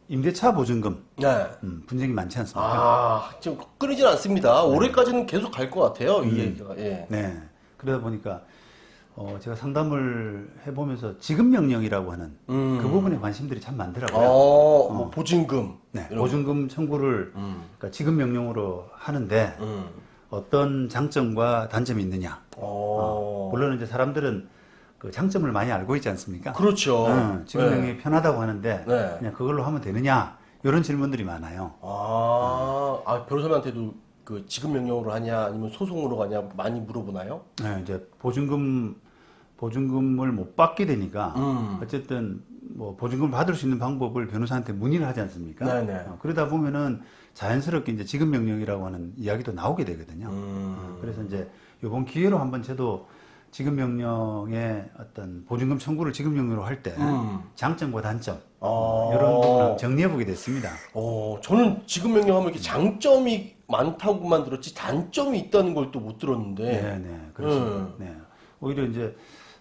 임대차 보증금 네. 분쟁이 많지 않습니까? 아, 지금 끊이질 않습니다. 올해까지는 계속 갈 것 같아요, 이 얘기가. 예. 네. 그러다 보니까 제가 상담을 해보면서 지급 명령이라고 하는 그 부분에 관심들이 참 많더라고요. 뭐 보증금. 네. 이런 보증금 청구를 그러니까 지급 명령으로 하는데 음. 어떤 장점과 단점이 있느냐. 물론 이제 사람들은 그 장점을 많이 알고 있지 않습니까? 그렇죠. 지급 명령이 편하다고 하는데 네. 그냥 그걸로 하면 되느냐 이런 질문들이 많아요. 변호사님한테도 그 지급 명령으로 하냐 아니면 소송으로 가냐 많이 물어보나요? 네, 이제 보증금을 못 받게 되니까 어쨌든 뭐 보증금을 받을 수 있는 방법을 변호사한테 문의를 하지 않습니까? 네네. 그러다 보면은 자연스럽게 이제 지급 명령이라고 하는 이야기도 나오게 되거든요. 그래서 이제 이번 기회로 한번 저도 지급 명령의 어떤 보증금 청구를 지급 명령으로 할 때 장점과 단점 이런 부분을 정리해 보게 됐습니다. 저는 지급 명령하면 이렇게 장점이 많다고만 들었지 단점이 있다는 걸 또 못 들었는데. 네, 그렇습니다. 네. 오히려 이제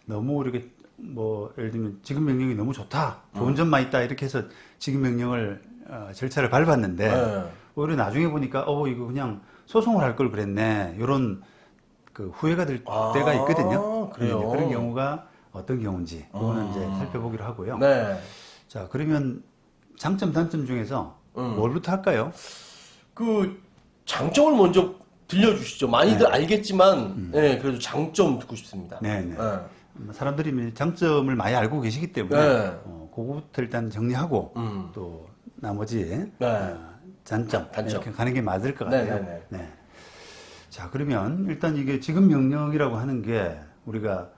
너무 이렇게 뭐 예를 들면 지급 명령이 너무 좋다, 좋은 점만 있다 이렇게 해서 지급 명령을 절차를 밟았는데 네. 오히려 나중에 보니까 이거 그냥 소송을 할 걸 그랬네 이런 그 후회가 될 때가 있거든요. 그래요? 네, 그런 경우가 어떤 경우인지 그거는 이제 살펴보기로 하고요. 네. 자, 그러면 장점 단점 중에서 뭘부터 할까요? 그 장점을 먼저 들려주시죠. 많이들 알겠지만, 네, 그래도 장점 듣고 싶습니다. 네. 사람들이 장점을 많이 알고 계시기 때문에 네. 그거부터 일단 정리하고 또 나머지 단점 이렇게 가는 게 맞을 것 같아요. 네. 자, 그러면 일단 이게 지급 명령이라고 하는 게 우리가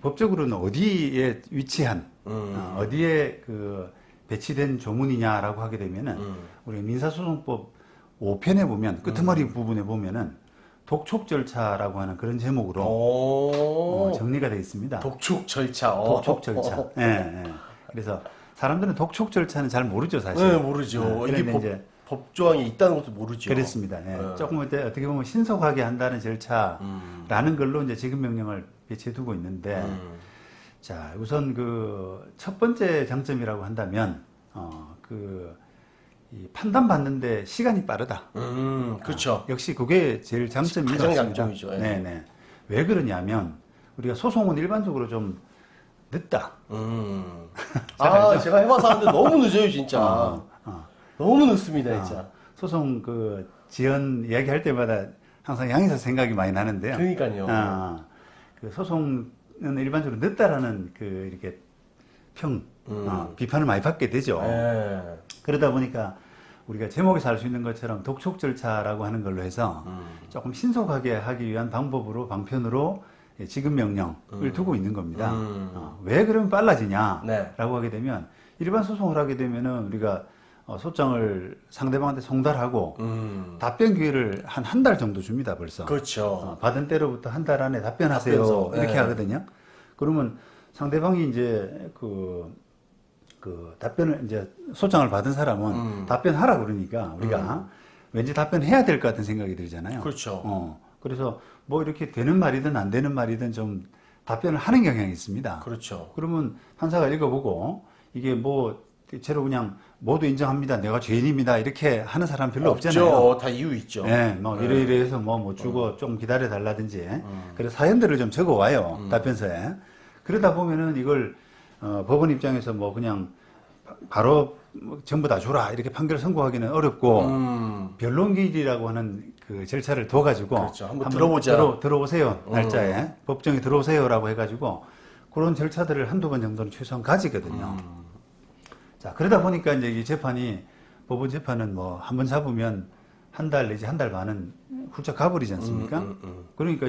법적으로는 어디에 위치한 어디에 그 배치된 조문이냐라고 하게 되면은 우리 민사소송법 5편에 보면 끄트머리 부분에 보면은 독촉 절차라고 하는 그런 제목으로 정리가 되어 있습니다. 독촉 절차. 독촉 절차. 예. 그래서 사람들은 독촉 절차는 잘 모르죠, 사실. 네, 모르죠. 이게 법 조항이 있다는 것도 모르죠. 그렇습니다. 예. 조금 어떻게 보면 신속하게 한다는 절차라는 걸로 이제 지급 명령을 배치해 두고 있는데, 자, 우선 그 첫 번째 장점이라고 한다면, 이 판단 받는데 시간이 빠르다. 그렇죠. 역시 그게 제일 장점인 것 가장 같습니다. 장점이죠. 예. 네네. 왜 그러냐면 우리가 소송은 일반적으로 좀 늦다. 제가 해봐서 하는데 너무 늦어요, 진짜. 너무 늦습니다, 진짜. 소송 그 지연 이야기할 때마다 항상 양에서 생각이 많이 나는데요. 그러니까요. 그 소송은 일반적으로 늦다라는 그 이렇게 비판을 많이 받게 되죠. 그러다 보니까 우리가 제목에서 알 수 있는 것처럼 독촉 절차라고 하는 걸로 해서 조금 신속하게 하기 위한 방편으로 지급 명령을 두고 있는 겁니다. 왜 그러면 빨라지냐라고 하게 되면 일반 소송을 하게 되면은 우리가 소장을 상대방한테 송달하고 답변 기회를 한 달 정도 줍니다, 벌써. 그렇죠. 받은 때로부터 한 달 안에 답변하세요. 답변서. 이렇게 하거든요. 그러면 상대방이 이제 답변을 이제 소장을 받은 사람은 답변하라 그러니까 우리가 왠지 답변해야 될 것 같은 생각이 들잖아요. 그렇죠. 그래서 뭐 이렇게 되는 말이든 안 되는 말이든 좀 답변을 하는 경향이 있습니다. 그렇죠. 그러면 판사가 읽어보고 이게 뭐 대체로 그냥 모두 인정합니다. 내가 죄인입니다. 이렇게 하는 사람 별로 없잖아요. 다 이유 있죠. 네, 뭐 이래서 뭐 주고 좀 기다려 달라든지. 그래서 사연들을 좀 적어 와요. 답변서에. 그러다 보면은 이걸 법원 입장에서 뭐 그냥 바로 전부 다 줘라 이렇게 판결 선고하기는 어렵고 변론기일이라고 하는 그 절차를 둬가지고 그렇죠. 한번 들어보자. 들어오세요 날짜에 법정에 들어오세요라고 해가지고 그런 절차들을 한두 번 정도는 최소한 가지거든요. 자, 그러다 보니까 이제 이 법원 재판은 뭐 한 번 잡으면 한 달 내지 한 달 반은 훌쩍 가버리지 않습니까? 그러니까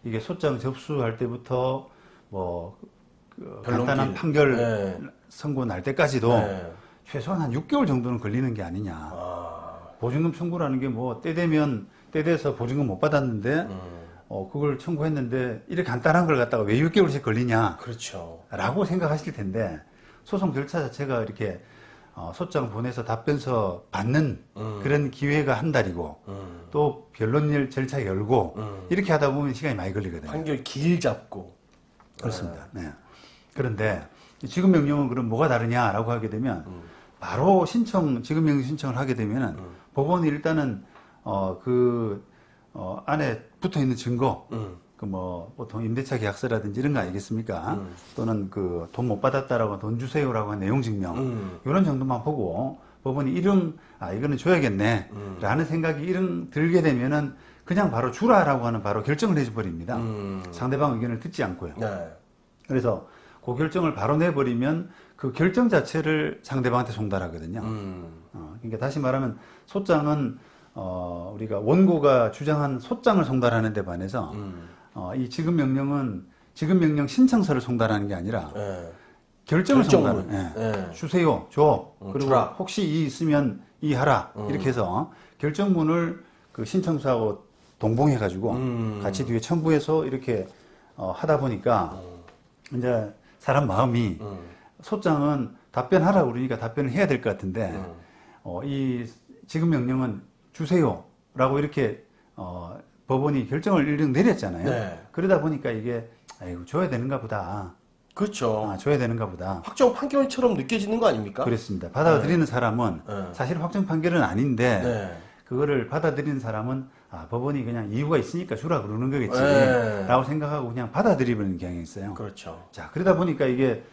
이게 소장 접수할 때부터 뭐 간단한 판결 선고 날 때까지도 최소한 한 6개월 정도는 걸리는 게 아니냐. 보증금 청구라는 게 뭐 때 돼서 보증금 못 받았는데 그걸 청구했는데 이렇게 간단한 걸 갖다가 왜 6개월씩 걸리냐. 그렇죠. 라고 생각하실 텐데 소송 절차 자체가 이렇게 소장 보내서 답변서 받는 그런 기회가 한 달이고 또 변론 절차 열고 이렇게 하다 보면 시간이 많이 걸리거든요. 판결 길 잡고. 그렇습니다. 네. 그런데 지급 명령은 그럼 뭐가 다르냐라고 하게 되면 바로 지급 명령 신청을 하게 되면은 법원이 일단은 안에 붙어 있는 증거, 그 뭐 보통 임대차 계약서라든지 이런 거 아니겠습니까? 또는 그 돈 못 받았다라고 돈 주세요라고 한 내용 증명 이런 정도만 보고 법원이 이거는 줘야겠네 라는 생각이 들게 되면은 그냥 바로 주라라고 하는 바로 결정을 해버립니다. 상대방 의견을 듣지 않고요. 네. 그래서 그 결정을 바로 내버리면 그 결정 자체를 상대방한테 송달하거든요. 그러니까 다시 말하면 소장은 우리가 원고가 주장한 소장을 송달하는 데 반해서 이 지급명령은 지급명령 신청서를 송달하는 게 아니라 네. 결정을 결정문. 송달하는. 네. 주세요, 줘. 그리고 주라. 혹시 이 있으면 이 하라. 이렇게 해서 결정문을 그 신청서하고 동봉해가지고 같이 뒤에 첨부해서 이렇게 하다 보니까 이제 사람 마음이 소장은 답변하라고 그러니까 답변을 해야 될 것 같은데 이 지급명령은 주세요라고 이렇게 법원이 결정을 일등 내렸잖아요. 네. 그러다 보니까 이게 아이고 줘야 되는가 보다. 그렇죠. 줘야 되는가 보다. 확정 판결처럼 느껴지는 거 아닙니까? 그렇습니다. 받아들이는 사람은 네. 사실 확정 판결은 아닌데 네. 그거를 받아들이는 사람은 법원이 그냥 이유가 있으니까 주라 그러는 거겠지 네. 라고 생각하고 그냥 받아들이는 경향이 있어요. 그렇죠. 자, 그러다 보니까 이게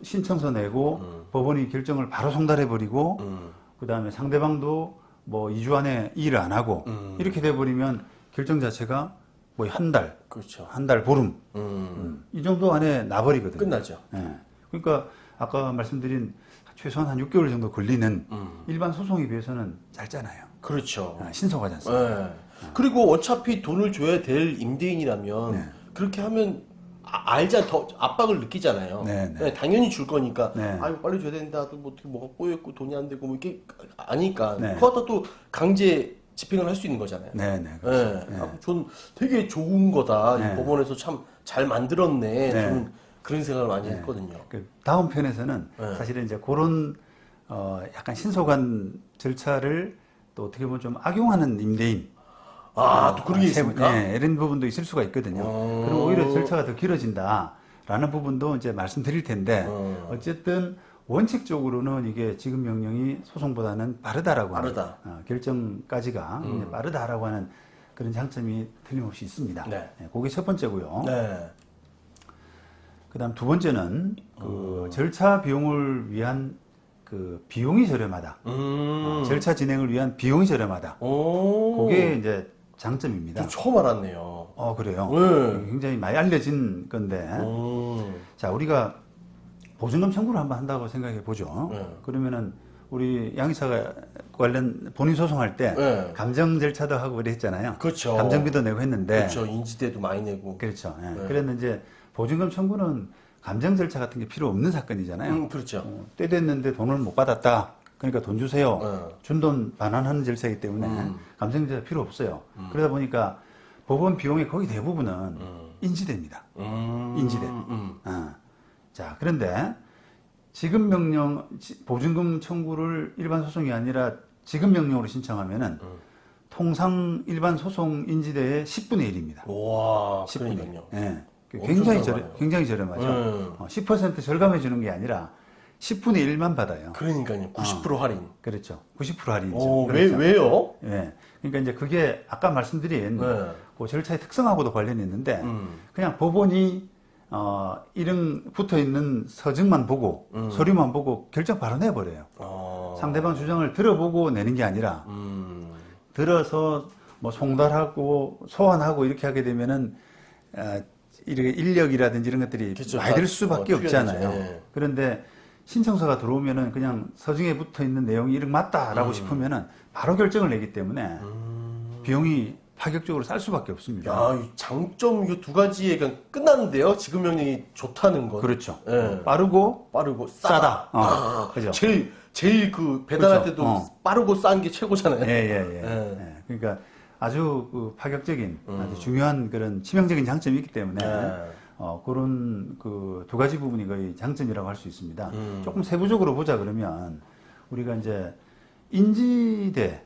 신청서 내고 법원이 결정을 바로 송달해버리고 그 다음에 상대방도 뭐 2주 안에 일을 안 하고 이렇게 돼버리면 결정 자체가 뭐 한 달, 그렇죠. 한 달 보름 이 정도 안에 나버리거든요. 끝나죠. 예. 그러니까 아까 말씀드린 최소한 한 6개월 정도 걸리는 일반 소송에 비해서는 짧잖아요. 그렇죠. 신속하지 않습니까? 네. 그리고 어차피 돈을 줘야 될 임대인이라면 네. 그렇게 하면 알자 더 압박을 느끼잖아요. 네, 네. 당연히 줄 거니까 네. 아유 빨리 줘야 된다. 또 뭐 어떻게 뭐가 꼬였고 돈이 안 되고 뭐 이렇게 아니까 네. 그거 갖다 또 강제 집행을 할 수 있는 거잖아요. 네, 네. 그렇죠. 네. 전 되게 좋은 거다. 네. 이 법원에서 참 잘 만들었네. 네. 저는 그런 생각을 많이 네. 했거든요. 그 다음 편에서는 네. 사실은 이제 그런 약간 신속한 절차를 또 어떻게 보면 좀 악용하는 임대인 또 그런 게 있습니까? 네, 이런 부분도 있을 수가 있거든요. 그럼 오히려 절차가 더 길어진다라는 부분도 이제 말씀드릴 텐데 어쨌든 원칙적으로는 이게 지급 명령이 소송보다는 빠르다라고 빠르다. 하는, 결정까지가 굉장히 빠르다라고 하는 그런 장점이 틀림없이 있습니다. 네. 그게 첫 번째고요. 네. 그다음 두 번째는 그 절차 비용을 위한 그 비용이 저렴하다. 절차 진행을 위한 비용이 저렴하다. 그게 이제 장점입니다. 저 처음 알았네요. 그래요. 네. 굉장히 많이 알려진 건데. 자, 우리가 보증금 청구를 한번 한다고 생각해 보죠. 네. 그러면은 우리 양의사가 관련 본인 소송할 때 네. 감정 절차도 하고 그랬잖아요. 그렇죠. 감정비도 내고 했는데. 그렇죠. 인지대도 많이 내고. 그렇죠. 예. 네. 그랬는데 보증금 청구는 감정 절차 같은 게 필요 없는 사건이잖아요. 그렇죠. 때 됐는데 돈을 못 받았다. 그러니까 돈 주세요. 네. 준 돈 반환하는 절차이기 때문에 감정 절차 필요 없어요. 그러다 보니까 법원 비용의 거의 대부분은 인지대입니다. 인지대. 자, 그런데 보증금 청구를 일반 소송이 아니라 지급명령으로 신청하면은 통상 일반 소송 인지대의 10분의 1입니다. 와, 10분의 1. 그러니까요. 예. 엄청 저렴하네요. 굉장히 저렴하죠. 10% 절감해 주는 게 아니라 10분의 1만 받아요. 그러니까요. 90% 할인. 그렇죠. 90% 할인이죠. 오, 그렇죠. 왜요? 예. 그러니까 이제 그게 아까 말씀드린 네. 그 절차의 특성하고도 관련이 있는데 그냥 법원이 이름 붙어 있는 서증만 보고 서류만 보고 결정 바로 내버려요. 상대방 주장을 들어보고 내는 게 아니라 들어서 뭐 송달하고 소환하고 이렇게 하게 되면은 이렇게 인력이라든지 이런 것들이 그렇죠. 많이 들 수밖에 없잖아요. 네. 그런데 신청서가 들어오면은 그냥 서증에 붙어 있는 내용이 이렇게 맞다라고 싶으면은 바로 결정을 내기 때문에 비용이 파격적으로 쌀 수밖에 없습니다. 야, 이 장점 이거 두 가지가 끝나는데요. 지급 명령이 좋다는 거. 그렇죠. 예. 빠르고 빠르고 싸다. 싸다. 그죠. 제일 그 배달할 그렇죠. 때도 빠르고 싼 게 최고잖아요. 예. 그러니까 아주 그 파격적인 아주 중요한 그런 치명적인 장점이 있기 때문에 그런 그 두 가지 부분이 거의 장점이라고 할 수 있습니다. 조금 세부적으로 보자 그러면 우리가 이제 인지대를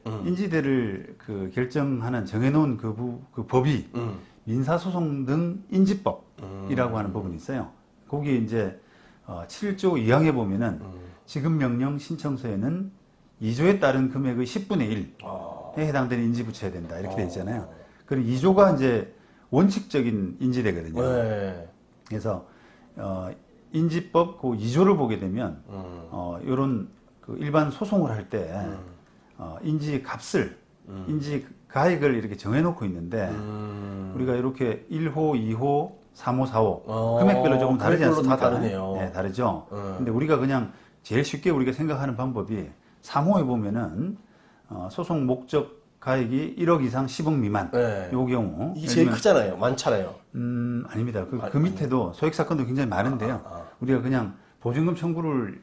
그 결정하는 정해놓은 그 법이 민사소송 등 인지법이라고 하는 부분이 있어요. 거기에 이제 7조 2항에 보면은 지급 명령 신청서에는 2조에 따른 금액의 10분의 1에 해당되는 인지 붙여야 된다 이렇게 돼 있잖아요. 그리고 2조가 이제 원칙적인 인지대거든요. 네. 그래서 인지법 그 2조를 보게 되면 이런 그 일반 소송을 할 때 인지 값을 인지 가액을 이렇게 정해놓고 있는데 우리가 이렇게 1호, 2호, 3호, 4호 금액별로 조금 다르지 금액별로 않습니까? 다 다르네요. 네, 다르죠. 근데 우리가 그냥 제일 쉽게 우리가 생각하는 방법이 3호에 보면은 소송 목적 가액이 1억 이상 10억 미만 네. 요 경우 이게 제일 크잖아요. 많잖아요. 아닙니다. 그 밑에도 소액 사건도 굉장히 많은데요. 우리가 그냥 보증금 청구를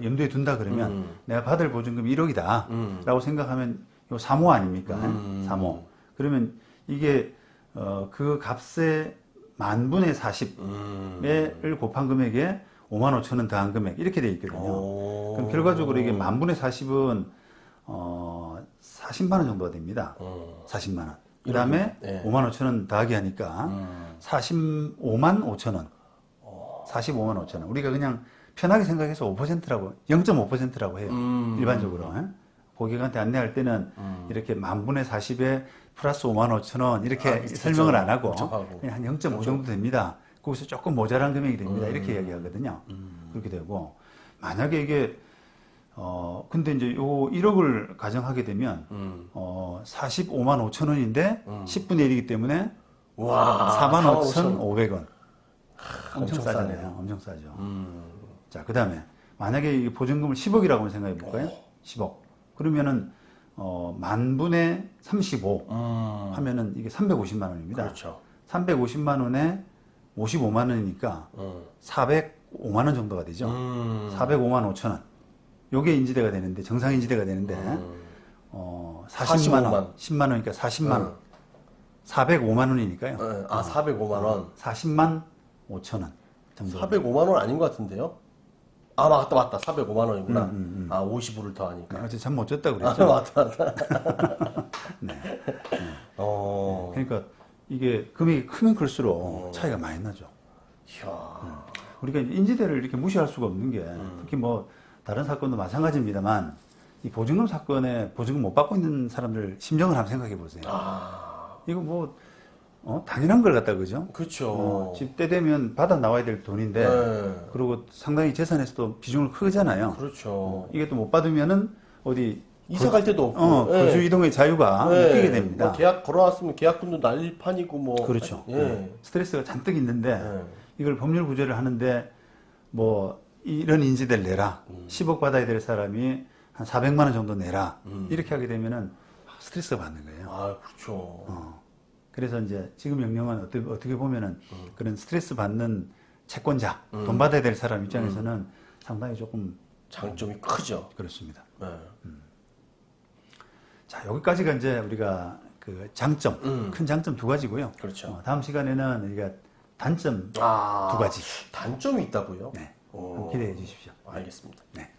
염두에 둔다 그러면 내가 받을 보증금이 1억이다 라고 생각하면 요 3호 아닙니까? 3호. 그러면 이게 그 값의 만분의 40을 곱한 금액에 5만 5천 원 더한 금액 이렇게 돼 있거든요. 그럼 결과적으로 이게 만분의 40은 40만 원 정도가 됩니다. 40만 원. 그 다음에 네. 5만 5천 원 더하기 하니까 45만 5천 원. 45만 5천 원. 우리가 그냥 편하게 생각해서 5%라고, 0.5%라고 해요. 일반적으로. 고객한테 안내할 때는 이렇게 만분의 40에 플러스 5만 5천 원 이렇게 설명을 안 하고 그냥 한 0.5 정도 됩니다. 거기서 조금 모자란 금액이 됩니다. 이렇게 이야기하거든요. 그렇게 되고 만약에 이게 근데 이제 요 1억을 가정하게 되면 45만 5천 원인데 10분의 1이기 때문에 와, 4만 5,500원. 엄청 엄청 싸잖아요. 엄청 싸죠. 자, 그 다음에 만약에 이 보증금을 10억이라고 생각해 볼까요? 10억. 그러면은 만분의 35 하면은 이게 350만 원입니다. 그렇죠. 350만 원에 55만 원이니까 405만 원 정도가 되죠. 405만 5천 원. 요게 인지대가 되는데 정상 인지대가 되는데 40만 원, 10만 원이니까 40만 원. 405만 원이니까요. 네. 아, 405만 원. 40만 5천 원 정도. 405만 원 아닌 것 같은데요? 아, 맞다. 405만 원이구나. 아, 55를 더하니까. 어제 잠 못 잤다 아, 그랬죠. 맞다. 네. 네. 그러니까 이게 금액이 크면 클수록 차이가 많이 나죠. 이야. 우리가 인지대를 이렇게 무시할 수가 없는 게 특히 뭐 다른 사건도 마찬가지입니다만 이 보증금 사건에 보증금 못 받고 있는 사람들 심정을 한번 생각해 보세요. 이거 뭐 당연한 걸 갖다 그죠? 그렇죠. 집 때 되면 받아 나와야 될 돈인데 네. 그리고 상당히 재산에서도 비중을 크잖아요. 그렇죠. 이게 또 못 받으면은 어디 이사 갈 때도 없고. 거주 이동의 자유가 네. 느끼게 됩니다. 뭐 계약 걸어놨으면 계약금도 날판이고 뭐. 그렇죠. 예. 스트레스가 잔뜩 있는데 네. 이걸 법률 구제를 하는데 뭐 이런 인지대를 내라. 10억 받아야 될 사람이 한 400만 원 정도 내라. 이렇게 하게 되면은 스트레스가 받는 거예요. 아, 그렇죠. 그래서 이제 지금 명령은 어떻게 보면은 그런 스트레스 받는 채권자, 돈 받아야 될 사람 입장에서는 상당히 조금 장점이 크죠. 그렇습니다. 네. 자, 여기까지가 이제 우리가 그 장점, 큰 장점 두 가지고요. 그렇죠. 다음 시간에는 우리가 단점 두 가지. 단점이 있다고요? 네. 오. 기대해 주십시오. 알겠습니다. 네.